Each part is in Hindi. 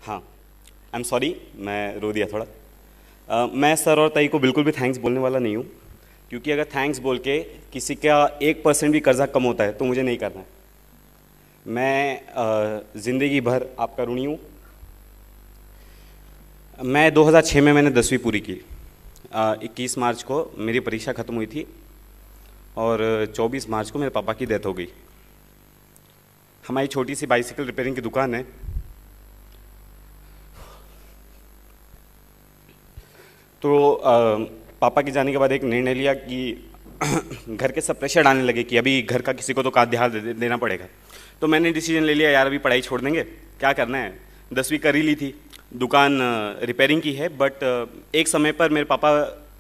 हाँ, आई एम सॉरी, मैं रो दिया थोड़ा। मैं सर और ताई को बिल्कुल भी थैंक्स बोलने वाला नहीं हूँ, क्योंकि अगर थैंक्स बोल के किसी का 1% भी कर्जा कम होता है तो मुझे नहीं करना है। मैं ज़िंदगी भर आपका ऋणी हूँ। मैं 2006 में मैंने 10वीं पूरी की। 21 मार्च को मेरी परीक्षा ख़त्म हुई थी और 24 मार्च को मेरे पापा की डेथ हो गई। हमारी छोटी सी बाइसिकल रिपेयरिंग की दुकान है। तो पापा के जाने के बाद एक निर्णय लिया कि घर के सब प्रेशर डालने लगे कि अभी घर का किसी को तो का ध्यान देना पड़ेगा। तो मैंने डिसीजन ले लिया, यार अभी पढ़ाई छोड़ देंगे, क्या करना है। 10वीं कर ही ली थी, दुकान रिपेयरिंग की है, बट एक समय पर मेरे पापा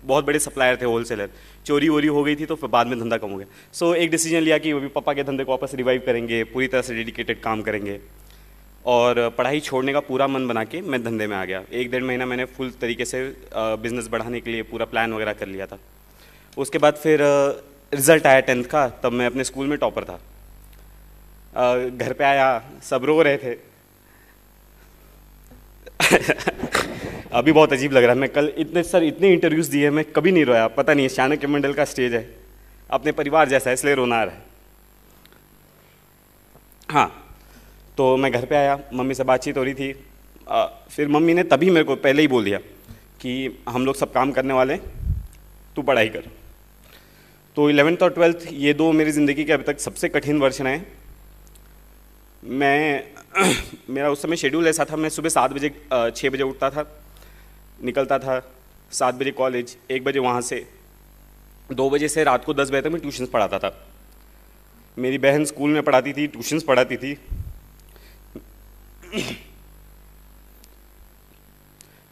बहुत बड़े सप्लायर थे, होलसेलर। चोरी वोरी हो गई थी तो फिर बाद में धंधा कम हो गया। सो एक डिसीजन लिया कि अभी पापा के धंधे को वापस रिवाइव करेंगे, पूरी तरह से डेडिकेटेड काम करेंगे। और पढ़ाई छोड़ने का पूरा मन बना के मैं धंधे में आ गया। 1-1.5 महीना मैंने फुल तरीके से बिज़नेस बढ़ाने के लिए पूरा प्लान वगैरह कर लिया था। उसके बाद फिर रिज़ल्ट आया 10th का, तब मैं अपने स्कूल में टॉपर था। घर पे आया, सब रो रहे थे। अभी बहुत अजीब लग रहा है। मैं कल इतने इंटरव्यूज़ दिए, मैं कभी नहीं रोया। पता नहीं, चाणक्य मंडल का स्टेज है, अपने परिवार जैसा है, इसलिए रोना आ रहा है। हाँ, तो मैं घर पे आया, मम्मी से बातचीत हो रही थी। फिर मम्मी ने तभी मेरे को पहले ही बोल दिया कि हम लोग सब काम करने वाले हैं, तू पढ़ाई कर। तो 11th और 12th ये दो मेरी ज़िंदगी के अभी तक सबसे कठिन वर्ष रहे हैं। मेरा उस समय शेड्यूल ऐसा था, मैं सुबह 7 बजे 6 बजे उठता था, निकलता था 7 बजे कॉलेज, 1 बजे वहाँ से, 2 बजे से रात को 10 बजे तक मैं ट्यूशन्स पढ़ाता था। मेरी बहन स्कूल में पढ़ाती थी, ट्यूशन्स पढ़ाती थी।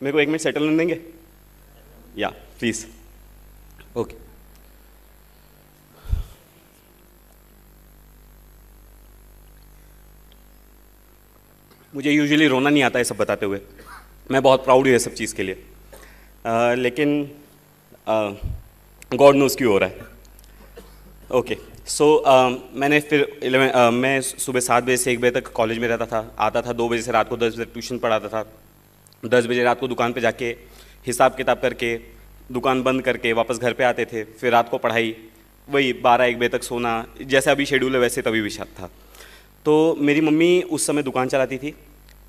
मेरे को 1 मिनट सेटल होने देंगे? या प्लीज़। ओके। मुझे यूजुअली रोना नहीं आता है सब बताते हुए, मैं बहुत प्राउड हूँ ये सब चीज़ के लिए। लेकिन गॉड नोज़ क्यों हो रहा है। ओके, सो मैंने फिर मैं सुबह 7 बजे से 1 बजे तक कॉलेज में रहता था, आता था 2 बजे से रात को 10 बजे ट्यूशन पढ़ाता था। 10 बजे रात को दुकान पे जाके हिसाब किताब करके दुकान बंद करके वापस घर पे आते थे। फिर रात को पढ़ाई, वही 12-1 बजे तक सोना, जैसा अभी शेड्यूल है वैसे तभी भी था। तो मेरी मम्मी उस समय दुकान चलाती थी।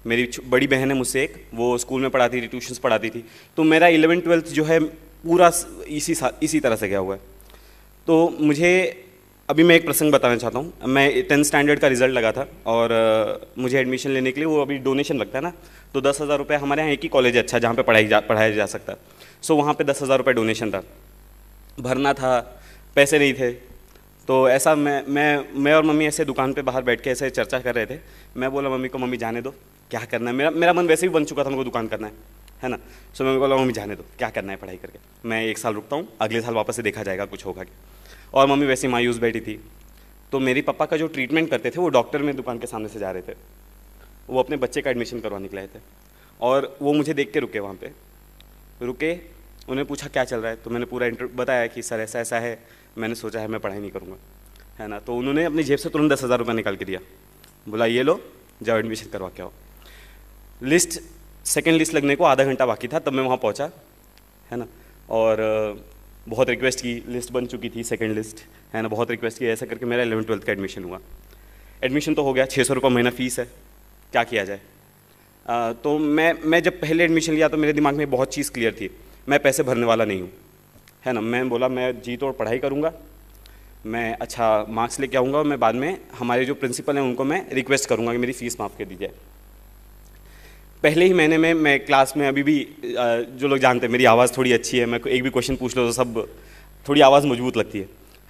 मेरी बड़ी बहन है मुझसे एक, वो स्कूल में पढ़ाती थी, ट्यूशन्स पढ़ाती थी। तो मेरा 11th-12th जो है पूरा इसी तरह से गया हुआ है। तो मुझे अभी मैं एक प्रसंग बताना चाहता हूँ। मैं 10th स्टैंडर्ड का रिज़ल्ट लगा था और मुझे एडमिशन लेने के लिए वो अभी डोनेशन लगता है ना, तो 10,000 रुपये, हमारे यहाँ एक ही कॉलेज है अच्छा जहाँ पे पढ़ाया जा सकता है। सो वहाँ पे 10,000 रुपये डोनेशन था, भरना था, पैसे नहीं थे। तो ऐसा मैं और मम्मी ऐसे दुकान पे बाहर बैठ के ऐसे चर्चा कर रहे थे। मैं बोला मम्मी को, मम्मी जाने दो, क्या करना है, मेरा मन वैसे भी बन चुका था, मेरे को दुकान करना है ना। सो मैं बोला मम्मी जाने दो, क्या करना है पढ़ाई करके, मैं 1 साल रुकता हूँ, अगले साल वापस से देखा जाएगा कुछ होगा क्या। और मम्मी वैसे मायूस बैठी थी। तो मेरे पापा का जो ट्रीटमेंट करते थे वो डॉक्टर में दुकान के सामने से जा रहे थे, वो अपने बच्चे का एडमिशन करवाने के लिए थे। और वो मुझे देख के रुके, वहाँ पे रुके, उन्हें पूछा क्या चल रहा है। तो मैंने पूरा बताया कि सर ऐसा ऐसा है, मैंने सोचा है मैं पढ़ाई नहीं करूँगा, है ना। तो उन्होंने अपनी जेब से तुरंत 10,000 रुपये निकाल के दिया, बोला ये लो, जाओ एडमिशन करवा के आओ। सेकेंड लिस्ट लगने को आधा घंटा बाकी था, तब मैं वहाँ पहुँचा, है ना। और बहुत रिक्वेस्ट की, लिस्ट बन चुकी थी सेकेंड लिस्ट, है ना। बहुत रिक्वेस्ट की, ऐसा करके मेरा 11th-12th का एडमिशन हुआ। एडमिशन तो हो गया, 600 रुपये महीना फ़ीस है, क्या किया जाए। तो मैं जब पहले एडमिशन लिया तो मेरे दिमाग में बहुत चीज़ क्लियर थी, मैं पैसे भरने वाला नहीं हूँ, है ना। मैं बोला मैं जी तोड़ पढ़ाई करूँगा, मैं अच्छा मार्क्स लेके आऊँगा और मैं बाद में हमारे जो प्रिंसिपल हैं उनको मैं रिक्वेस्ट करूँगा कि मेरी फ़ीस माफ़ कर दीजिए। पहले ही महीने में मैं क्लास में, अभी भी जो लोग जानते हैं मेरी आवाज़ थोड़ी अच्छी है, मैं एक भी क्वेश्चन पूछ लो तो सब थोड़ी आवाज़ मजबूत लगती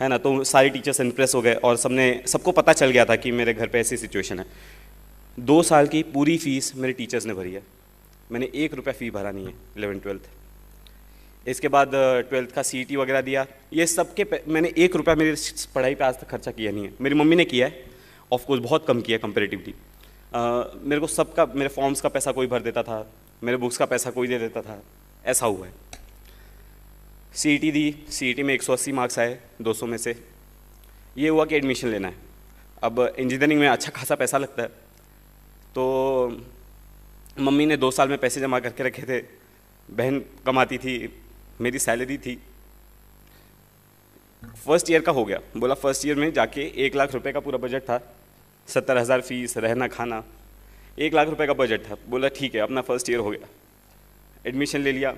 है ना। तो सारे टीचर्स इम्प्रेस हो गए और सबको पता चल गया था कि मेरे घर पे ऐसी सिचुएशन है। 2 साल की पूरी फ़ीस मेरे टीचर्स ने भरी है, मैंने 1 रुपया फ़ी भरा नहीं है 11th-12th। इसके बाद 12th का CET वगैरह दिया, ये सब के मैंने 1 रुपया मेरी पढ़ाई पे आज तक खर्चा किया नहीं है। मेरी मम्मी ने किया है, ऑफकोर्स बहुत कम किया कंपेरेटिवली। मेरे को सबका, मेरे फॉर्म्स का पैसा कोई भर देता था, मेरे बुक्स का पैसा कोई दे देता था, ऐसा हुआ है। CET दी, CET में 180 मार्क्स आए 200 में से। ये हुआ कि एडमिशन लेना है। अब इंजीनियरिंग में अच्छा खासा पैसा लगता है, तो मम्मी ने 2 साल में पैसे जमा करके रखे थे, बहन कमाती थी, मेरी सैलरी थी। फर्स्ट ईयर का हो गया, बोला फर्स्ट ईयर में जाके 1 लाख रुपए का पूरा बजट था, 70,000 फीस, रहना खाना, 1 लाख रुपए का बजट था। बोला ठीक है, अपना फर्स्ट ईयर हो गया, एडमिशन ले लिया।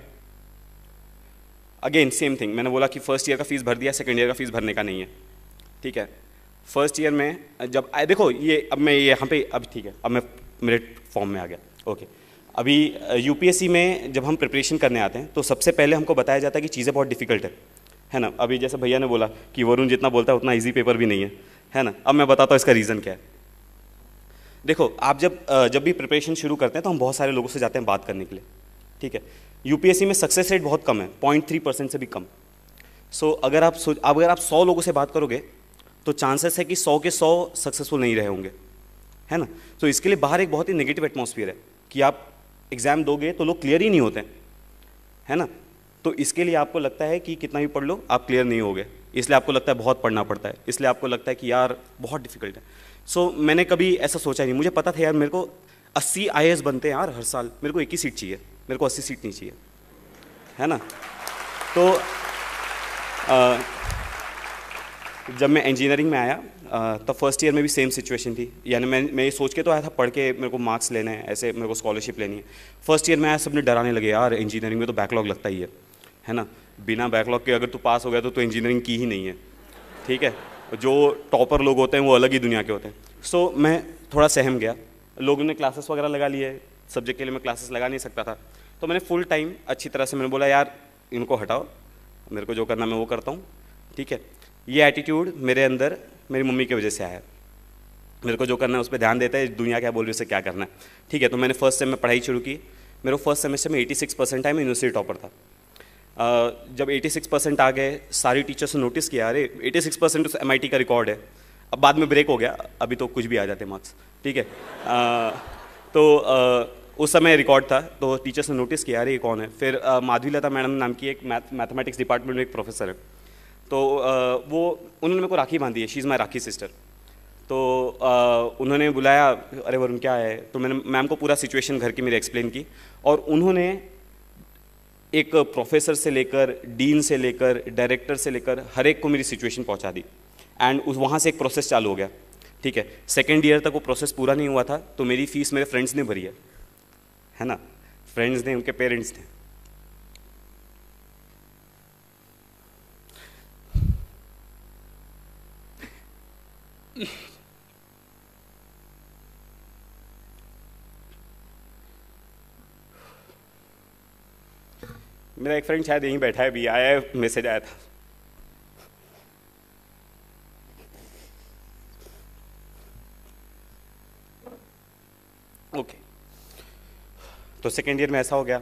अगेन सेम थिंग, मैंने बोला कि फर्स्ट ईयर का फीस भर दिया, सेकंड ईयर का फीस भरने का नहीं है, ठीक है। फर्स्ट ईयर में जब आए, देखो ये अब मैं ये यहाँ पे, अब ठीक है, अब मैं मेरे फॉर्म में आ गया, ओके। अभी यूपीएससी में जब हम प्रिपरेशन करने आते हैं तो सबसे पहले हमको बताया जाता है कि चीज़ें बहुत डिफिकल्ट है ना। अभी जैसे भैया ने बोला कि वरुण जितना बोलता है उतना इजी पेपर भी नहीं है ना। अब मैं बताता हूँ इसका रीज़न क्या है। देखो आप जब भी प्रिपरेशन शुरू करते हैं तो हम बहुत सारे लोगों से जाते हैं बात करने के लिए, ठीक है। यूपीएससी में सक्सेस रेट बहुत कम है, 0.3% से भी कम। सो अगर आप 100 लोगों से बात करोगे तो चांसेस है कि 100 के 100 सक्सेसफुल नहीं रहे होंगे, है ना। तो इसके लिए बाहर एक बहुत ही नेगेटिव एटमॉस्फेयर है कि आप एग्ज़ाम दोगे तो लोग क्लियर ही नहीं होते, है ना। तो इसके लिए आपको लगता है कि कितना भी पढ़ लो आप क्लियर नहीं होगे, इसलिए आपको लगता है बहुत पढ़ना पड़ता है, इसलिए आपको लगता है कि यार बहुत डिफिकल्ट है। सो मैंने कभी ऐसा सोचा नहीं, मुझे पता था यार मेरे को 80 IAS बनते हैं यार हर साल, मेरे को 1 ही सीट चाहिए, मेरे को 80 सीट नहीं चाहिए, है ना। तो जब मैं इंजीनियरिंग में आया तब फर्स्ट ईयर में भी सेम सिचुएशन थी, यानी मैं ये सोच के तो आया था पढ़ के मेरे को मार्क्स लेने हैं, ऐसे मेरे को स्कॉलरशिप लेनी है। फर्स्ट ईयर में आया, सबने डराने लगे, यार इंजीनियरिंग में तो बैकलॉग लगता ही है ना। बिना बैकलॉग के अगर तू पास हो गया तो इंजीनियरिंग की ही नहीं है, ठीक है। जो टॉपर लोग होते हैं वो अलग ही दुनिया के होते हैं। सो मैं थोड़ा सहम गया, लोगों ने क्लासेस वगैरह लगा लिए, सब्जेक्ट के लिए मैं क्लासेस लगा नहीं सकता था। तो मैंने फुल टाइम अच्छी तरह से मैंने बोला यार इनको हटाओ, मेरे को जो करना मैं वो करता हूँ, ठीक है। ये एटीट्यूड मेरे अंदर मेरी मम्मी की वजह से आया, मेरे को जो करना है उस पर ध्यान देता है, दुनिया क्या बोल रही है उसे क्या करना है, ठीक है। तो मैंने फर्स्ट सेम में पढ़ाई शुरू की, मेरे फर्स्ट सेमेस्टर में 86% आए, मैं यूनिवर्सिटी टॉपर था। जब 86% आ गए, सारी टीचर्स ने नोटिस किया, अरे 86% तो MIT का रिकॉर्ड है। अब बाद में ब्रेक हो गया, अभी तो कुछ भी आ जाते मार्क्स, ठीक है। उस समय रिकॉर्ड था, तो टीचर्स ने नोटिस किया, अरे ये कौन है। फिर माधवीलता मैडम नाम की एक मैथमेटिक्स डिपार्टमेंट में एक प्रोफेसर है, तो वो उन्होंने मेरे को राखी बांधी है, she is my rakhi sister. तो उन्होंने बुलाया, अरे वरुण क्या है, तो मैंने मैम को पूरा सिचुएशन घर की मेरी एक्सप्लेन की, और उन्होंने एक प्रोफेसर से लेकर, डीन से लेकर, डायरेक्टर से लेकर हर एक को मेरी सिचुएशन पहुंचा दी। एंड वहाँ से एक प्रोसेस चालू हो गया, ठीक है। सेकेंड ईयर तक वो प्रोसेस पूरा नहीं हुआ था, तो मेरी फीस मेरे फ्रेंड्स ने भरी है ना, फ्रेंड्स ने, उनके पेरेंट्स ने। मेरा एक फ्रेंड शायद यहीं बैठा है, भी आया है, मैसेज आया था। ओके, तो सेकेंड ईयर में ऐसा हो गया।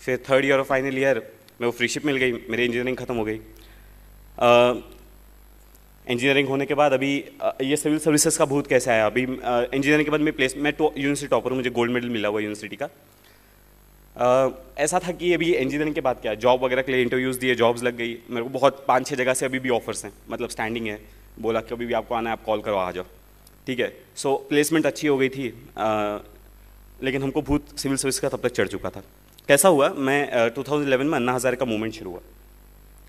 फिर थर्ड ईयर और फाइनल ईयर में वो फ्रीशिप मिल गई, मेरी इंजीनियरिंग ख़त्म हो गई। इंजीनियरिंग होने के बाद अभी ये सिविल सर्विसेज का भूत कैसे आया। अभी इंजीनियरिंग के बाद मैं यूनिवर्सिटी टॉपर हूँ, मुझे गोल्ड मेडल मिला हुआ यूनिवर्सिटी का। ऐसा था कि अभी इंजीनियरिंग के बाद क्या, जॉब वगैरह के लिए इंटरव्यूज़ दिए, जॉब्स लग गई मेरे को, बहुत 5-6 जगह से अभी भी ऑफर्स हैं, मतलब स्टैंडिंग है। बोला कि अभी भी आपको आना है, आप कॉल करो, आ जाओ, ठीक है। सो प्लेसमेंट अच्छी हो गई थी, लेकिन हमको भूत सिविल सर्विस का तब तक चढ़ चुका था। कैसा हुआ, मैं 2011 में अन्ना हज़ारे का मूवमेंट शुरू हुआ।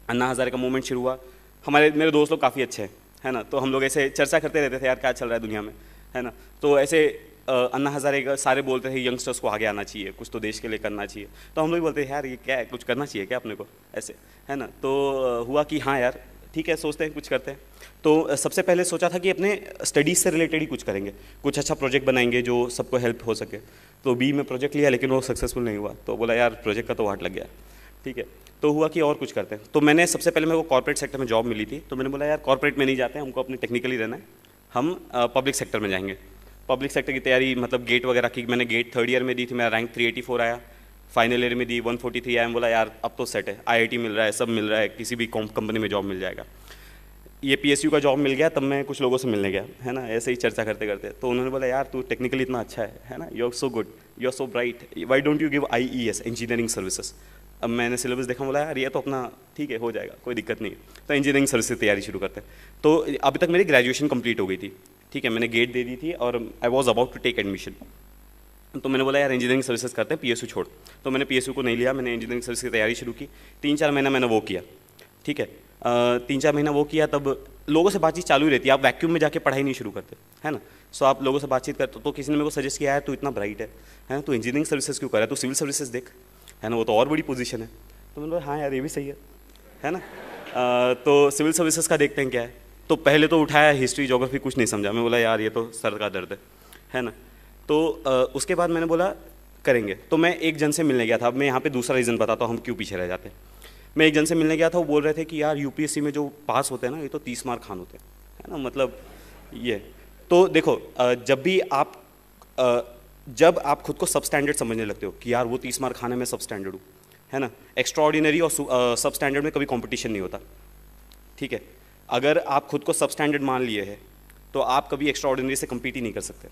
अन्ना हज़ारे का मूवमेंट शुरू हुआ, मेरे दोस्त लोग काफ़ी अच्छे हैं, है ना, तो हम लोग ऐसे चर्चा करते रहते थे, यार क्या चल रहा है दुनिया में, है ना। तो ऐसे अन्ना हज़ारे का सारे बोलते थे यंगस्टर्स को आगे आना चाहिए, कुछ तो देश के लिए करना चाहिए। तो हम लोग बोलते हैं यार ये क्या है, कुछ करना चाहिए क्या अपने को, ऐसे, है ना। तो हुआ कि हाँ यार ठीक है, सोचते हैं कुछ करते हैं। तो सबसे पहले सोचा था कि अपने स्टडीज़ से रिलेटेड ही कुछ करेंगे, कुछ अच्छा प्रोजेक्ट बनाएंगे जो सबको हेल्प हो सके। तो बी में प्रोजेक्ट लिया, लेकिन वो सक्सेसफुल नहीं हुआ। तो बोला यार प्रोजेक्ट का तो वाट लग गया, ठीक है। तो हुआ कि और कुछ करते हैं। तो मैंने सबसे पहले मेरे को कॉर्पोरेट सेक्टर में जॉब मिली थी, तो मैंने बोला यार कॉर्पोरेट में नहीं जाते हैं, हमको अपने टेक्निकली रहना है, हम पब्लिक सेक्टर में जाएंगे। पब्लिक सेक्टर की तैयारी, मतलब गेट वगैरह की, मैंने गेट थर्ड ईयर में दी थी, मेरा रैंक 384 आया। फाइनल ईयर में दी 143 आया। बोला यार अब तो सेट है, IIT मिल रहा है, सब मिल रहा है, किसी भी कंपनी में जॉब मिल जाएगा। ये PSU का जॉब मिल गया, तब मैं कुछ लोगों से मिलने गया, है ना, ऐसे ही चर्चा करते करते। तो उन्होंने बोला यार तू टेक्निकली इतना अच्छा है ना, you are so good, you are so bright, why don't you give IES, engineering services. अब मैंने सिलेबस देखा, बोला यार ये तो अपना ठीक है, हो जाएगा, कोई दिक्कत नहीं है। तो इंजीनियरिंग सर्विस की तैयारी शुरू करते। तो अभी तक मेरी ग्रेजुएशन कंप्लीट हो गई थी, ठीक है, मैंने गेट दे दी थी और I was about to take admission. तो मैंने बोला यार इंजीनियरिंग सर्विसेज करते हैं, पीएसयू छोड़। तो मैंने पीएसयू को नहीं लिया, मैंने इंजीनियरिंग सर्विस की तैयारी शुरू की। 3-4 महीना मैंने वो किया, ठीक है। 3-4 महीना वो किया, तब लोगों से बातचीत चालू ही रहती है, आप वैक्यूम में जाके पढ़ाई नहीं शुरू करते, है ना। सो आप लोगों से बातचीत करते, तो किसी ने मेरे को सजेस्ट किया है तू इतना ब्राइट है ना, तू इंजीनियरिंग सर्विसेज क्यों कर रहा है, तू सिविल सर्विसेज देख, है ना, वो तो और बड़ी पोजीशन है। तो मैंने बोला हाँ यार ये भी सही है ना। तो सिविल सर्विसेज का देखते हैं क्या है। तो पहले तो उठाया हिस्ट्री ज्योग्राफी, कुछ नहीं समझा। मैं बोला यार ये तो सर का दर्द है ना। तो उसके बाद मैंने बोला करेंगे। तो मैं एक जन से मिलने गया था। अब मैं यहाँ पे दूसरा रीज़न बताता हूँ हम क्यों पीछे रह जाते हैं। मैं एक जन से मिलने गया था, वो बोल रहे थे कि यार यूपीएससी में जो पास होते हैं ना, ये तो 30 मार्क खान होते हैं, है ना, मतलब ये। तो देखो जब आप खुद को सब स्टैंडर्ड समझने लगते हो कि यार वो 30 मार्क खाने में सब स्टैंडर्ड हूँ, है ना। एक्स्ट्रा ऑर्डिनरी और सब स्टैंडर्ड में कभी कंपटीशन नहीं होता, ठीक है। अगर आप खुद को सब स्टैंडर्ड मान लिए हैं तो आप कभी एक्स्ट्रा ऑर्डिनरी से कम्पीट ही नहीं कर सकते,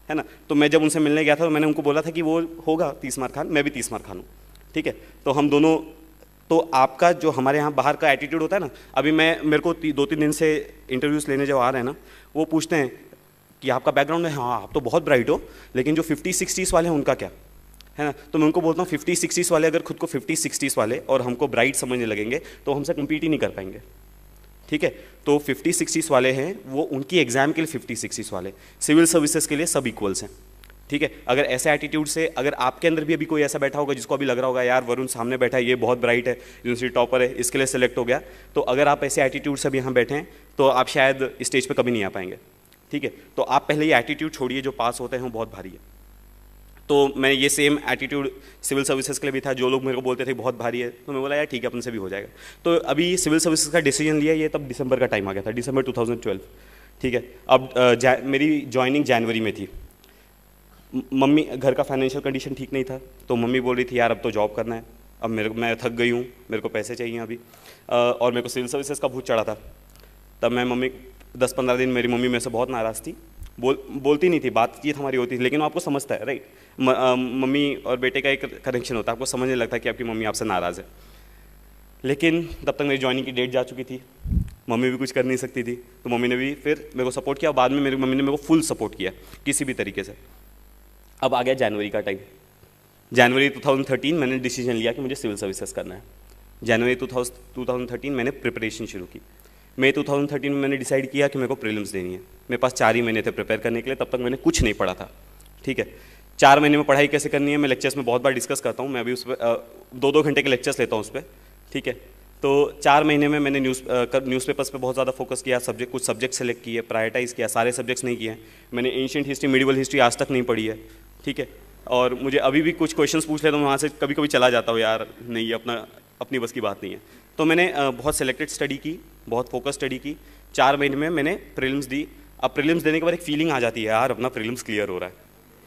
है ना। तो मैं जब उनसे मिलने गया था तो मैंने उनको बोला था कि वो होगा 30 मार्क खान, मैं भी 30 मार्क खान हूँ, ठीक है। तो हम दोनों, तो आपका जो हमारे यहाँ बाहर का एटीट्यूड होता है ना, अभी मेरे को 2-3 दिन से इंटरव्यूज़ लेने जो आ रहे हैं ना, वो पूछते हैं कि आपका बैकग्राउंड है, हाँ आप तो बहुत ब्राइट हो, लेकिन जो 50-60s वाले हैं उनका क्या, है ना। तो मैं उनको बोलता हूँ 50-60s वाले अगर खुद को 50-60s वाले और हमको ब्राइट समझने लगेंगे तो हमसे कम्पीट ही नहीं कर पाएंगे, ठीक है। तो 50-60s वाले हैं वो, उनकी एग्जाम के लिए 50-60s वाले, सिविल सर्विसेज के लिए सब इक्वल्स हैं, ठीक है। अगर ऐसे एटीट्यूड से, अगर आपके अंदर भी अभी कोई ऐसा बैठा होगा जिसको अभी लग रहा होगा यार वरुण सामने बैठा है, ये बहुत ब्राइट है, यूनिवर्सिटी टॉपर है, इसके लिए सेलेक्ट हो गया, तो अगर आप ऐसे एटीट्यूड से भी यहाँ बैठे हैं तो आप शायद स्टेज पर कभी नहीं आ पाएंगे, ठीक है। तो आप पहले ये एटीट्यूड छोड़िए, जो पास होते हैं वो बहुत भारी है। तो मैं ये सेम एटीट्यूड सिविल सर्विसेज के लिए भी था। जो लोग मेरे को बोलते थे बहुत भारी है, तो मैं बोला यार ठीक है अपन से भी हो जाएगा। तो अभी सिविल सर्विसेज का डिसीजन लिया, ये तब दिसंबर का टाइम आ गया था, दिसंबर 2012, ठीक है। अब मेरी ज्वाइनिंग जनवरी में थी। मम्मी, घर का फाइनेंशियल कंडीशन ठीक नहीं था, तो मम्मी बोल रही थी यार अब तो जॉब करना है, अब मैं थक गई हूँ, मेरे को पैसे चाहिए अभी, और मेरे को सिविल सर्विसेज का भूत चढ़ा था। तब मैं 10-15 दिन मेरी मम्मी मेरे से बहुत नाराज़ थी, बोलती नहीं थी, बातचीत हमारी होती थी, लेकिन आपको समझता है राइट, मम्मी और बेटे का एक कनेक्शन होता है, आपको समझने लगता है कि आपकी मम्मी आपसे नाराज़ है। लेकिन तब तक मेरी ज्वाइनिंग की डेट जा चुकी थी, मम्मी भी कुछ कर नहीं सकती थी, तो मम्मी ने भी फिर मेरे को सपोर्ट किया। बाद में मेरी मम्मी ने मेरे को फुल सपोर्ट किया किसी भी तरीके से। अब आ गया जनवरी का टाइम। जनवरी 2013 मैंने डिसीजन लिया कि मुझे सिविल सर्विसेज करना है। जनवरी 2013 मैंने प्रिपरेशन शुरू की। मई 2013 में मैंने डिसाइड किया कि मेरे को प्रीलिम्स देनी है। मेरे पास 4 ही महीने थे प्रिपेयर करने के लिए, तब तक मैंने कुछ नहीं पढ़ा था, ठीक है। 4 महीने में पढ़ाई कैसे करनी है मैं लेक्चर्स में बहुत बार डिस्कस करता हूँ, मैं भी उस पर 2-2 घंटे के लेक्चर्स लेता हूँ उस पर, ठीक है। तो 4 महीने में मैंने न्यूज़पेपर्स पे बहुत ज़्यादा फोकस किया, कुछ सब्जेक्ट सेलेक्ट किए, प्रायोरिटाइज़ किया, सारे सब्जेक्ट्स नहीं किए हैं मैंने। एंशिएंट हिस्ट्री, मिडिवल हिस्ट्री आज तक नहीं पढ़ी है, ठीक है। और मुझे अभी भी कुछ क्वेश्चंस पूछ लेता हूँ, वहाँ से कभी कभी चला जाता हूँ, यार नहीं ये अपनी बस की बात नहीं है। तो मैंने बहुत सेलेक्टेड स्टडी की, बहुत फोकस स्टडी की। 4 महीने में मैंने प्रीलिम्स दी। अब प्रीलिम्स देने के बाद एक फीलिंग आ जाती है यार अपना प्रीलिम्स क्लियर हो रहा है,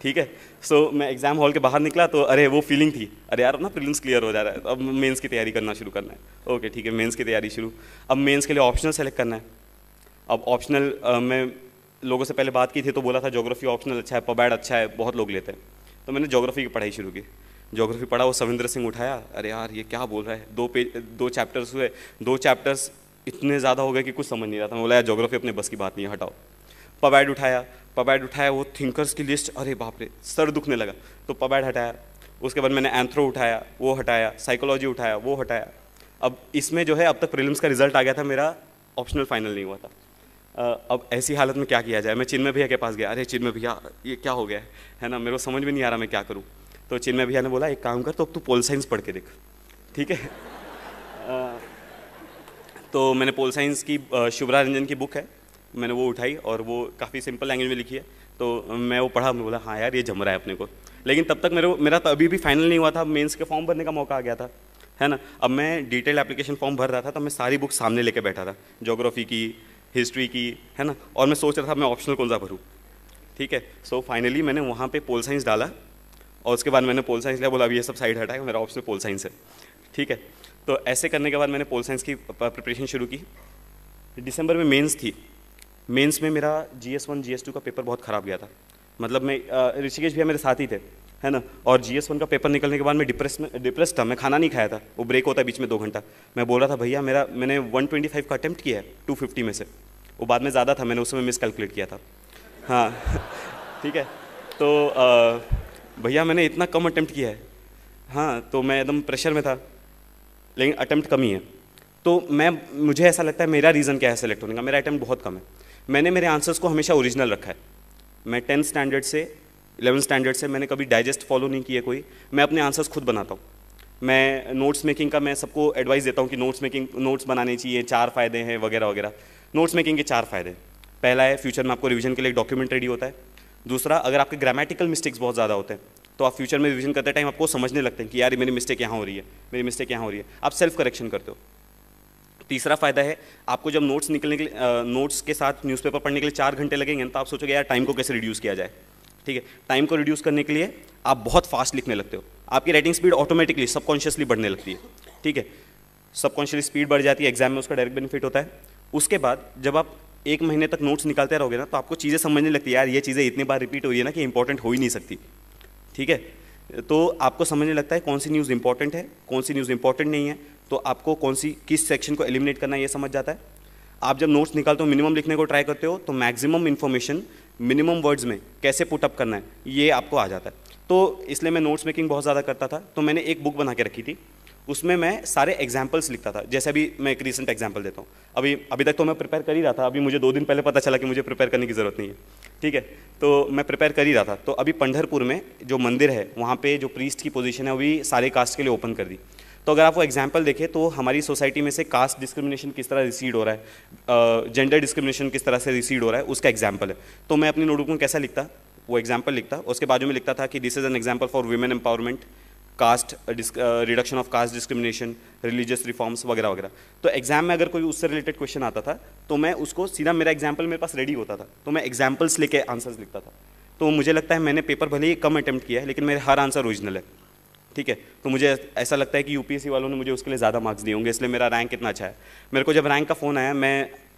ठीक है। सो मैं एग्जाम हॉल के बाहर निकला तो अरे वो फीलिंग थी, अरे यार अपना प्रीलिम्स क्लियर हो जा रहा है, अब मेंस की तैयारी करना शुरू करना है। ओके ठीक है, मेंस की तैयारी शुरू। अब मेंस के लिए ऑप्शनल सेलेक्ट करना है। अब ऑप्शनल मैं लोगों से पहले बात की थी तो बोला था ज्योग्राफी ऑप्शनल अच्छा है, पबैड अच्छा है, बहुत लोग लेते हैं, तो मैंने ज्योग्राफी की पढ़ाई शुरू की। ज्योग्राफी पढ़ा, वो सविंद्र सिंह उठाया, अरे यार ये क्या बोल रहा है, 2 चैप्टर्स हुए, 2 चैप्टर्स इतने ज़्यादा हो गए कि कुछ समझ नहीं रहा था। मैं बोला यार ज्योग्राफी अपने बस की बात नहीं है, हटाओ। पबैड उठाया, वो थिंकर्स की लिस्ट, अरे बाप रे सर दुखने लगा, तो पबैड हटाया। उसके बाद मैंने एंथ्रो उठाया, वो हटाया, साइकोलॉजी उठाया, वो हटाया। अब इसमें जो है अब तक प्रीलिम्स का रिजल्ट आ गया था, मेरा ऑप्शनल फाइनल नहीं हुआ था। अब ऐसी हालत में क्या किया जाए, मैं चिन्मय भैया के पास गया, अरे चिन्मय भैया ये क्या हो गया है ना, मेरे को समझ में नहीं आ रहा मैं क्या करूँ। तो चिन्मय भैया ने बोला एक काम कर, तो अब तू पोल साइंस पढ़ के देख, ठीक है। तो मैंने पोल साइंस की शुभ्रा रंजन की बुक है, मैंने वो उठाई और वो काफ़ी सिंपल लैंग्वेज में लिखी है, तो मैं वो पढ़ा। मैं बोला हाँ यार ये जम रहा है अपने को। लेकिन तब तक मेरा तो अभी भी फाइनल नहीं हुआ था, मेंस के फॉर्म भरने का मौका आ गया था, है ना। अब मैं डिटेल एप्लीकेशन फॉर्म भर रहा था, तब मैं सारी बुक सामने लेके बैठा था, ज्योग्राफी की, हिस्ट्री की, है ना, और मैं सोच रहा था मैं ऑप्शनल कौन सा भरूँ, ठीक है। सो फाइनली मैंने वहाँ पे पोल साइंस डाला और उसके बाद मैंने पोल साइंस लिया, बोला अभी ये सब साइड हटाएगा, मेरा ऑप्शनल पोल साइंस है, ठीक है। तो ऐसे करने के बाद मैंने पोल साइंस की प्रिपरेशन शुरू की। दिसंबर में मेंस थी। मेंस में मेरा GS1 GS2 का पेपर बहुत ख़राब गया था, मतलब मैं ऋषिकेश भैया मेरे साथ ही थे, है ना। और GS1 का पेपर निकलने के बाद मैं डिप्रेस था, मैं खाना नहीं खाया था, वो ब्रेक होता है बीच में 2 घंटा। मैं बोल रहा था भैया मैंने 125 का अटैम्प्ट किया है 250 में से, वो बाद में ज़्यादा था, मैंने उस समय मिस कैलकुलेट किया था, हाँ ठीक है। तो भैया मैंने इतना कम अटेम्प्ट किया है। हाँ, तो मैं एकदम प्रेशर में था, लेकिन अटेम्प्ट कम ही है। तो मुझे ऐसा लगता है मेरा रीज़न क्या है सेलेक्ट होने का, मेरा अटेम्प्ट बहुत कम है। मैंने मेरे आंसर्स को हमेशा ओरिजिनल रखा है। मैं 10th स्टैंडर्ड से 11th स्टैंडर्ड से मैंने कभी डाइजेस्ट फॉलो नहीं किया कोई। मैं अपने आंसर्स खुद बनाता हूँ। मैं नोट्स मेकिंग का मैं सबको एडवाइस देता हूँ कि नोट्स बनाने चाहिए, 4 फ़ायदे हैं वगैरह वगैरह। नोट्स मेकिंग के 4 फ़ायदे। पहला है, फ्यूचर में आपको रिवीजन के लिए एक डॉक्यूमेंट रेडी होता है। दूसरा, अगर आपके ग्रामेटिकल मिस्टेक्स बहुत ज़्यादा होते हैं तो आप फ्यूचर में रिवीजन करते टाइम आपको समझने लगते हैं कि यार मेरी मिस्टेक यहाँ हो रही है, मेरी मिस्टेक यहाँ हो रही है, आप सेल्फ करेक्शन करते हो। तीसरा फ़ायदा है, आपको जब नोट्स निकलने के लिए नोट्स के साथ न्यूज़पेपर पढ़ने के लिए 4 घंटे लगेंगे तो आप सोचोगे यार टाइम को कैसे रिड्यूस किया जाए। ठीक है, टाइम को रिड्यूस करने के लिए आप बहुत फास्ट लिखने लगते हो, आपकी राइटिंग स्पीड ऑटोमेटिकली सबकॉन्शियसली बढ़ने लगती है। ठीक है, सबकॉन्शियसली स्पीड बढ़ जाती है, एग्जाम में उसका डायरेक्ट बेनिफिट होता है। उसके बाद जब आप 1 महीने तक नोट्स निकालते रहोगे ना तो आपको चीज़ें समझने लगती है, यार ये चीज़ें इतनी बार रिपीट हो रही है ना कि इंपॉर्टेंट हो ही नहीं सकती। ठीक है, तो आपको समझने लगता है कौन सी न्यूज़ इंपॉर्टेंट है, कौन सी न्यूज़ इंपॉर्टेंट नहीं है, तो आपको किस सेक्शन को एलिमिनेट करना है ये समझ जाता है। आप जब नोट्स निकालते हो मिनिमम लिखने को ट्राई करते हो तो मैक्सिमम इन्फॉर्मेशन मिनिमम वर्ड्स में कैसे पुटअप करना है ये आपको आ जाता है। तो इसलिए मैं नोट्स मेकिंग बहुत ज़्यादा करता था। तो मैंने एक बुक बना के रखी थी, उसमें मैं सारे एग्जाम्पल्स लिखता था। जैसे अभी मैं एक रीसेंट एग्जाम्पल देता हूँ, अभी तक तो मैं प्रिपेयर कर ही रहा था, अभी मुझे 2 दिन पहले पता चला कि मुझे प्रिपेयर करने की ज़रूरत नहीं है। ठीक है, तो मैं प्रिपेयर कर ही रहा था। तो अभी पंढरपुर में जो मंदिर है वहाँ पे जो प्रीस्ट की पोजीशन है वो भी सारे कास्ट के लिए ओपन कर दी। तो अगर आप वो एग्जाम्पल देखें तो हमारी सोसाइटी में से कास्ट डिस्क्रिमिनेशन किस तरह रिसीड हो रहा है, जेंडर डिस्क्रिमिनेशन किस तरह से रिसीड हो रहा है, उसका एग्जाम्पल है। तो मैं अपनी नोटबुक में कैसा लिखता, वो एग्जाम्पल लिखता, उसके बाजू में लिखता था कि this is an example for women empowerment, caste reduction of caste discrimination, religious reforms वगैरह वगैरह। तो एग्जाम में अगर कोई उससे रिलेटेड क्वेश्चन आता था तो मैं उसको सीधा, मेरा एग्जाम्पल मेरे पास रेडी होता था तो मैं एग्जाम्पल्स लेके आंसर्स लिखता था। तो मुझे लगता है मैंने पेपर भले ही कम अटैम्प्ट किया है लेकिन मेरे हर आंसर ओरिजिनल है। ठीक है, तो मुझे ऐसा लगता है कि यूपीएससी वालों ने मुझे उसके लिए ज़्यादा मार्क्स दिए होंगे, इसलिए मेरा रैंक कितना अच्छा है। मेरे को जब रैंक का फ़ोन आया,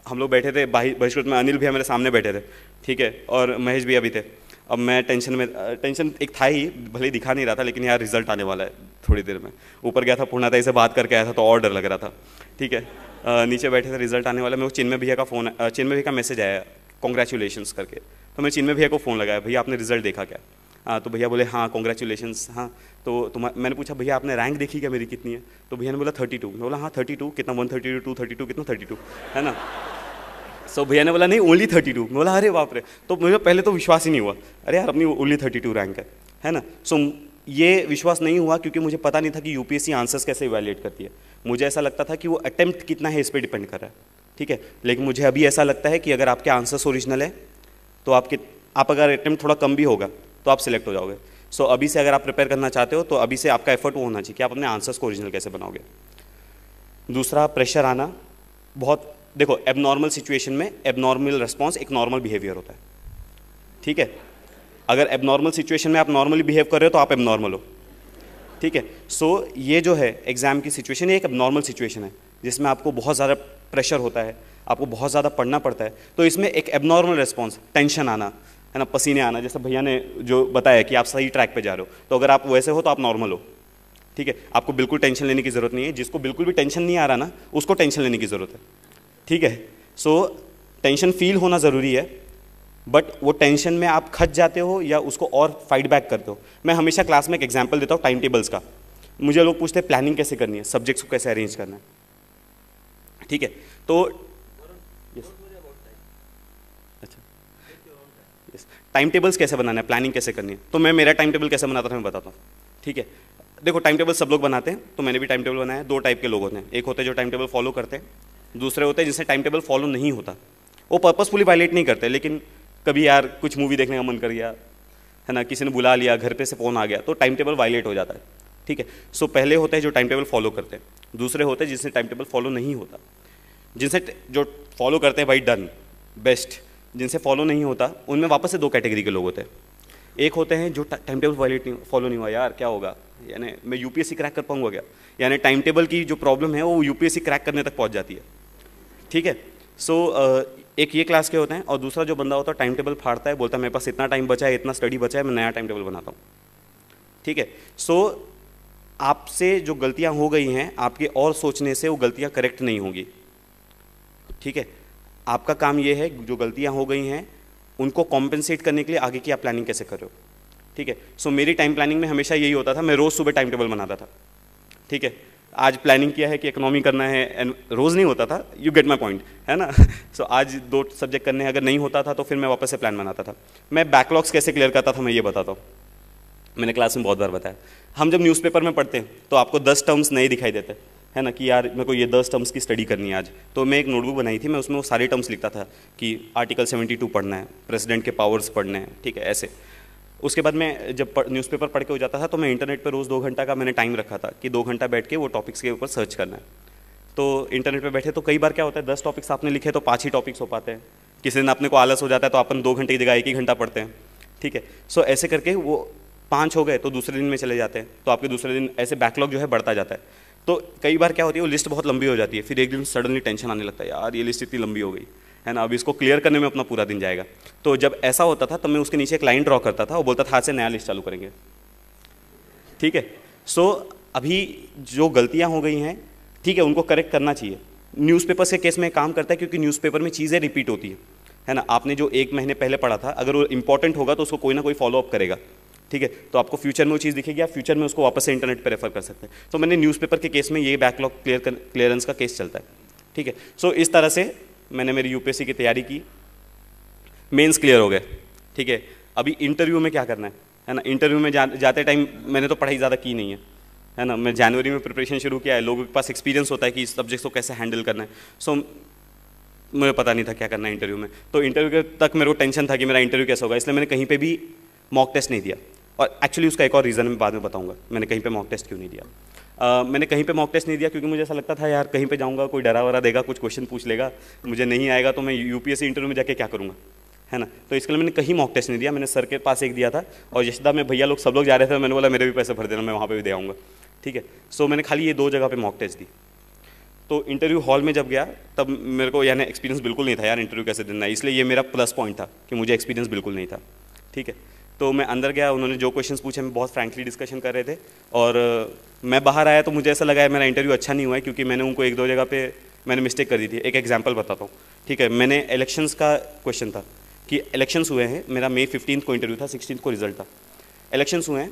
हम लोग बैठे थे बहिष्कृत में, अनिल भैया मेरे सामने बैठे थे, ठीक है, और महेश भैया भी थे। अब मैं टेंशन एक था ही, भले ही दिखा नहीं रहा था, लेकिन यार रिजल्ट आने वाला है थोड़ी देर में। ऊपर गया था पूर्णाताई से बात करके आया था तो और डर लग रहा था। ठीक है, नीचे बैठे थे, रिजल्ट आने वाला, मेरे को चिन्मय भैया भैया का मैसेज आया कॉन्ग्रेचुलेशंस करके। तो मैं चिन्मय भैया को फ़ोन लगाया, भैया आपने रिजल्ट देखा क्या? तो भैया बोले हाँ कॉन्ग्रेचुलेशंस। हाँ, तो मैंने पूछा भैया आपने रैंक देखी क्या मेरी कितनी है? तो भैया ने बोला 32। मैं बोला हाँ 32 कितना, 132 232 कितना 32 है ना। सो भैया ने बोला नहीं ओनली 32। मैं बोला अरे बाप रे। तो मुझे पहले तो विश्वास ही नहीं हुआ, अरे यार अपनी ओनली 32 रैंक है ना। सो ये विश्वास नहीं हुआ क्योंकि मुझे पता नहीं था कि यूपीएससी आंसर्स कैसे इवैल्यूएट करती है। मुझे ऐसा लगता था कि वो अटेम्प्ट कितना है इस पर डिपेंड कर रहा है। ठीक है, लेकिन मुझे अभी ऐसा लगता है कि अगर आपके आंसर्स ओरिजिनल है तो आप अगर अटेम्प्ट थोड़ा कम भी होगा तो आप सिलेक्ट हो जाओगे। सो अभी से अगर आप प्रिपेयर करना चाहते हो तो अभी से आपका एफर्ट वो होना चाहिए कि आप अपने आंसर्स को ओरिजिनल कैसे बनाओगे। दूसरा, प्रेशर आना। बहुत देखो, एबनॉर्मल सिचुएशन में एबनॉर्मल रिस्पॉन्स एक नॉर्मल बिहेवियर होता है। ठीक है, अगर एबनॉर्मल सिचुएशन में आप नॉर्मली बिहेव कर रहे हो तो आप एबनॉर्मल हो। ठीक है, सो ये जो है एग्जाम की सिचुएशन, ये एक एबनॉर्मल सिचुएशन है जिसमें आपको बहुत ज़्यादा प्रेशर होता है, आपको बहुत ज़्यादा पढ़ना पड़ता है। तो इसमें एक एबनॉर्मल रिस्पॉन्स, टेंशन आना है ना, पसीने आना, जैसे भैया ने जो बताया कि आप सही ट्रैक पे जा रहे हो, तो अगर आप वैसे हो तो आप नॉर्मल हो। ठीक है, आपको बिल्कुल टेंशन लेने की ज़रूरत नहीं है। जिसको बिल्कुल भी टेंशन नहीं आ रहा ना, उसको टेंशन लेने की ज़रूरत है। ठीक है, सो टेंशन फील होना ज़रूरी है, बट वो टेंशन में आप खच जाते हो या उसको और फाइट बैक करते हो। मैं हमेशा क्लास में एक एग्जाम्पल देता हूँ टाइम टेबल्स का। मुझे लोग पूछते हैं प्लानिंग कैसे करनी है, सब्जेक्ट्स को कैसे अरेंज करना है। ठीक है, तो टाइम टेबल्स कैसे बनाना है, प्लानिंग कैसे करनी है। तो मैं मेरा टाइम टेबल कैसे बनाता था मैं बताता हूँ। ठीक है, देखो टाइम टेबल सब लोग बनाते हैं, तो मैंने भी टाइम टेबल बनाया है। 2 टाइप के लोग होते हैं, एक होते हैं जो टाइम टेबल फॉलो करते हैं, दूसरे होते हैं जिनसे टाइम टेबल फॉलो नहीं होता। वो पर्पसफुली वायलेट नहीं करते, लेकिन कभी यार कुछ मूवी देखने का मन कर गया है ना, किसी ने बुला लिया, घर पे से फ़ोन आ गया, तो टाइम टेबल वायलेट हो जाता है। ठीक है, सो पहले होते हैं जो टाइम टेबल फॉलो करते हैं, दूसरे होते हैं जिनसे टाइम टेबल फॉलो नहीं होता। जिनसे जो फॉलो करते हैं भाई डन बेस्ट, जिनसे फॉलो नहीं होता उनमें वापस से 2 कैटेगरी के लोग होते हैं। एक होते हैं जो टाइम टेबल फॉलो नहीं हुआ, यार क्या होगा, यानी मैं यूपीएससी क्रैक कर पाऊंगा क्या, यानी टाइम टेबल की जो प्रॉब्लम है वो यूपीएससी क्रैक करने तक पहुंच जाती है। ठीक है, सो एक ये क्लास के होते हैं, और दूसरा जो बंदा होता है टाइम टेबल फाड़ता है, बोलता है मेरे पास इतना टाइम बचा है, इतना स्टडी बचा है, मैं नया टाइम टेबल बनाता हूँ। ठीक है, सो आपसे जो गलतियाँ हो गई हैं आपके और सोचने से वो गलतियाँ करेक्ट नहीं होंगी। ठीक है, आपका काम ये है जो गलतियां हो गई हैं उनको कॉम्पेंसेट करने के लिए आगे की आप प्लानिंग कैसे कर रहे हो। ठीक है। सो मेरी टाइम प्लानिंग में हमेशा यही होता था, मैं रोज़ सुबह टाइम टेबल बनाता था, ठीक है। आज प्लानिंग किया है कि इकोनॉमी करना है, एंड रोज़ नहीं होता था, यू गेट माई पॉइंट, है ना। सो आज 2 सब्जेक्ट करने हैं, अगर नहीं होता था तो फिर मैं वापस से प्लान बनाता था। मैं बैकलॉग्स कैसे क्लियर करता था मैं ये बताता हूँ, मैंने क्लास में बहुत बार बताया। हम जब न्यूज़पेपर में पढ़ते हैं तो आपको 10 टर्म्स नहीं दिखाई देते, है ना, कि यार मेरे को ये 10 टर्म्स की स्टडी करनी है आज, तो मैं एक नोटबुक बनाई थी, मैं उसमें वो सारे टर्म्स लिखता था कि आर्टिकल 72 पढ़ना है, प्रेसिडेंट के पावर्स पढ़ने हैं, ठीक है, ऐसे। उसके बाद मैं जब न्यूज़पेपर पढ़ के हो जाता था तो मैं इंटरनेट पर रोज़ 2 घंटा का मैंने टाइम रखा था कि 2 घंटा बैठ के वो टॉपिक्स के ऊपर सर्च करना है। तो इंटरनेट पे बैठे तो कई बार क्या होता है, 10 टॉपिक्स आपने लिखे तो 5 ही टॉपिक्स हो पाते हैं, किसी दिन अपने को आलस हो जाता है तो अपन 2 घंटे की जगह 1 ही घंटा पढ़ते हैं, ठीक है। सो ऐसे करके वो 5 हो गए तो दूसरे दिन में चले जाते हैं, तो आपके दूसरे दिन ऐसे बैकलॉग जो है बढ़ता जाता है। तो कई बार क्या होती है, वो लिस्ट बहुत लंबी हो जाती है, फिर एक दिन सडनली टेंशन आने लगता है, यार ये लिस्ट इतनी लंबी हो गई, है ना, अब इसको क्लियर करने में अपना पूरा दिन जाएगा। तो जब ऐसा होता था तब मैं उसके नीचे एक लाइन ड्रॉ करता था और बोलता था आज से नया लिस्ट चालू करेंगे, ठीक है। सो अभी जो गलतियां हो गई हैं, ठीक है, उनको करेक्ट करना चाहिए। न्यूज़पेपर्स के केस में काम करता है क्योंकि न्यूज़पेपर में चीज़ें रिपीट होती है ना। आपने जो 1 महीने पहले पढ़ा था, अगर वो इंपॉर्टेंट होगा तो उसको कोई ना कोई फॉलोअप करेगा, ठीक है। तो आपको फ्यूचर में वो चीज़ दिखेगी, आप फ्यूचर में उसको वापस से इंटरनेट पर रेफर कर सकते हैं। तो मैंने न्यूज़पेपर के केस में ये बैकलॉग क्लियरेंस का केस चलता है, ठीक है। सो इस तरह से मैंने मेरी यूपीएससी की तैयारी की, मेंस क्लियर हो गए, ठीक है। अभी इंटरव्यू में क्या करना है ना। इंटरव्यू में जाते टाइम मैंने तो पढ़ाई ज़्यादा की नहीं है ना। मैं जनवरी में प्रिपरेशन शुरू किया है, लोगों के पास एक्सपीरियंस होता है कि इस सब्जेक्ट को कैसे हैंडल करना है। सो मुझे पता नहीं था क्या करना है इंटरव्यू में, तो इंटरव्यू तक मेरे को टेंशन था कि मेरा इंटरव्यू कैसा होगा, इसलिए मैंने कहीं पे भी मॉक टेस्ट नहीं दिया। और एक्चुअली उसका एक और रीज़न मैं बाद में बताऊंगा मैंने कहीं पे मॉक टेस्ट क्यों नहीं दिया। मैंने कहीं पे मॉक टेस्ट नहीं दिया क्योंकि मुझे ऐसा लगता था यार कहीं पे जाऊंगा कोई डरा वरा देगा, कुछ क्वेश्चन पूछ लेगा, मुझे नहीं आएगा तो मैं यूपीएससी इंटरव्यू में जाके क्या करूँगा, है ना। तो इसके लिए मैंने कहीं मॉक टेस्ट नहीं दिया, मैंने सर के पास एक दिया था और यशदा में भैया लोग सब लोग जा रहे थे, मैंने बोला मेरे भी पैसे भर देना, मैं वहाँ पर भी दे आऊँगा, ठीक है। सो मैंने खाली ये 2 जगह पर मॉक टेस्ट दी। तो इंटरव्यू हॉल में जब गया तब मेरे को यानी एक्सपीरियंस बिल्कुल नहीं था यार इंटरव्यू कैसे देना है, इसलिए ये मेरा प्लस पॉइंट था कि मुझे एक्सपीरियंस बिल्कुल नहीं था, ठीक है। तो मैं अंदर गया, उन्होंने जो क्वेश्चंस पूछे हम बहुत फ्रैंकली डिस्कशन कर रहे थे, और मैं बाहर आया तो मुझे ऐसा लगा है मेरा इंटरव्यू अच्छा नहीं हुआ है क्योंकि मैंने उनको 1-2 जगह पे मैंने मिस्टेक कर दी थी। एक एग्जांपल बताता हूँ, ठीक है। मैंने इलेक्शंस का क्वेश्चन था कि इलेक्शंस हुए हैं, मेरा May 15 को इंटरव्यू था, 16 को रिजल्ट था। इलेक्शंस हुए हैं,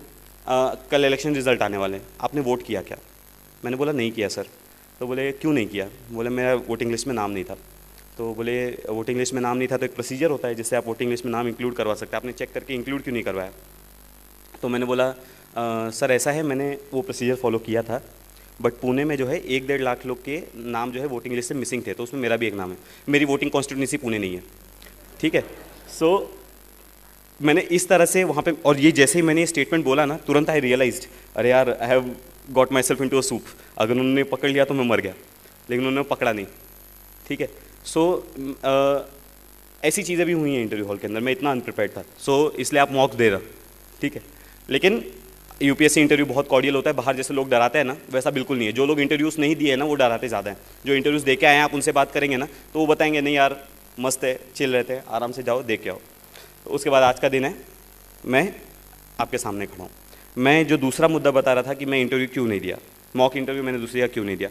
कल इलेक्शन रिजल्ट आने वाले हैं, आपने वोट किया क्या? मैंने बोला नहीं किया सर। तो बोले क्यों नहीं किया? बोले मेरा वोटिंग लिस्ट में नाम नहीं था। तो बोले वोटिंग लिस्ट में नाम नहीं था तो एक प्रोसीजर होता है जिससे आप वोटिंग लिस्ट में नाम इंक्लूड करवा सकते हैं, आपने चेक करके इंक्लूड क्यों नहीं करवाया? तो मैंने बोला सर ऐसा है, मैंने वो प्रोसीजर फॉलो किया था, बट पुणे में जो है 1-1.5 लाख लोग के नाम जो है वोटिंग लिस्ट से मिसिंग थे, तो उसमें मेरा भी एक नाम है, मेरी वोटिंग कॉन्स्टिट्यूंसी पुणे नहीं है, ठीक है। सो मैंने इस तरह से वहाँ पे, और ये जैसे ही मैंने ये स्टेटमेंट बोला ना, तुरंत आई रियलाइज्ड अरे यार I have got myself into a soup, अगर उन्होंने पकड़ लिया तो मैं मर गया, लेकिन उन्होंने पकड़ा नहीं, ठीक है। सो ऐसी चीज़ें भी हुई हैं इंटरव्यू हॉल के अंदर, मैं इतना अनप्रिपेयर्ड था, सो इसलिए आप मॉक दे रहा, ठीक है। लेकिन यूपीएससी इंटरव्यू बहुत कॉर्डियल होता है, बाहर जैसे लोग डराते हैं ना वैसा बिल्कुल नहीं है। जो लोग इंटरव्यूज़ नहीं दिए हैं ना वो डराते ज़्यादा हैं, जो इंटरव्यूज़ दे के आए हैं आप उनसे बात करेंगे ना तो वो बताएंगे नहीं यार मस्त है, चिल रहते हैं, आराम से जाओ देख के आओ। तो उसके बाद आज का दिन है, मैं आपके सामने खड़ा हूँ। मैं जो दूसरा मुद्दा बता रहा था कि मैं इंटरव्यू क्यों नहीं दिया, मॉक इंटरव्यू मैंने दूसरी जगह क्यों नहीं दिया।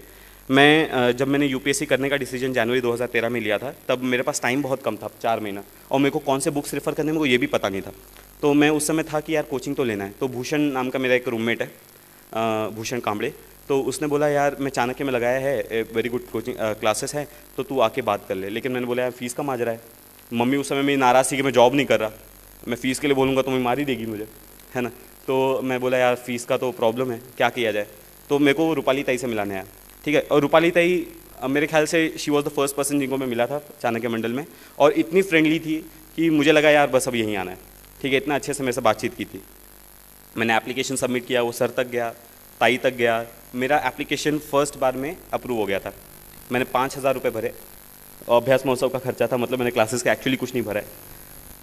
मैं जब मैंने यूपीएससी करने का डिसीजन जनवरी 2013 में लिया था तब मेरे पास टाइम बहुत कम था, 4 महीना, और मेरे को कौन से बुक्स रेफ़र करने में वो ये भी पता नहीं था। तो मैं उस समय था कि यार कोचिंग तो लेना है, तो भूषण नाम का मेरा एक रूममेट है, भूषण कांबड़े, तो उसने बोला यार मैं चाणक्य में लगाया है, वेरी गुड कोचिंग क्लासेस है, तो तू आके बात कर ले। लेकिन मैंने बोला यार फ़ीस का माजरा है, मम्मी उस समय मेरी नाराज़ थी कि मैं जॉब नहीं कर रहा, मैं फ़ीस के लिए बोलूँगा तो मैं मार ही देगी मुझे, है ना। तो मैं बोला यार फ़ीस का तो प्रॉब्लम है, क्या किया जाए। तो मेरे को रूपाली ताई से मिलाने आया, ठीक है। और रूपाली ताई मेरे ख्याल से she was the first person जिनको मैं मिला था चाणक्य मंडल में, और इतनी फ्रेंडली थी कि मुझे लगा यार बस अब यहीं आना है, ठीक है। इतना अच्छे से मेरे से बातचीत की थी। मैंने एप्लीकेशन सबमिट किया, वो सर तक गया, ताई तक गया, मेरा एप्लीकेशन फर्स्ट बार में अप्रूव हो गया था। मैंने 5,000 रुपये भरे, अभ्यास महोत्सव का खर्चा था, मतलब मैंने क्लासेस का एक्चुअली कुछ नहीं भरा है।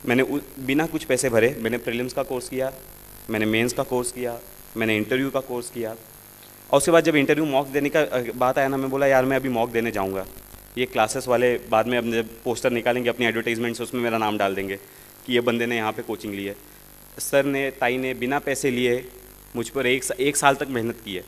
मैंने बिना कुछ पैसे भरे मैंने प्रीलिम्स का कोर्स किया, मैंने मेंस का कोर्स किया, मैंने इंटरव्यू का कोर्स किया, और उसके बाद जब इंटरव्यू मॉक देने का बात आया ना, मैं बोला यार मैं अभी मॉक देने जाऊँगा, ये क्लासेस वाले बाद में अपने पोस्टर निकालेंगे अपनी एडवर्टाइजमेंट्स, उसमें मेरा नाम डाल देंगे कि ये बंदे ने यहाँ पे कोचिंग ली है। सर ने, ताई ने बिना पैसे लिए मुझ पर एक साल तक मेहनत की है।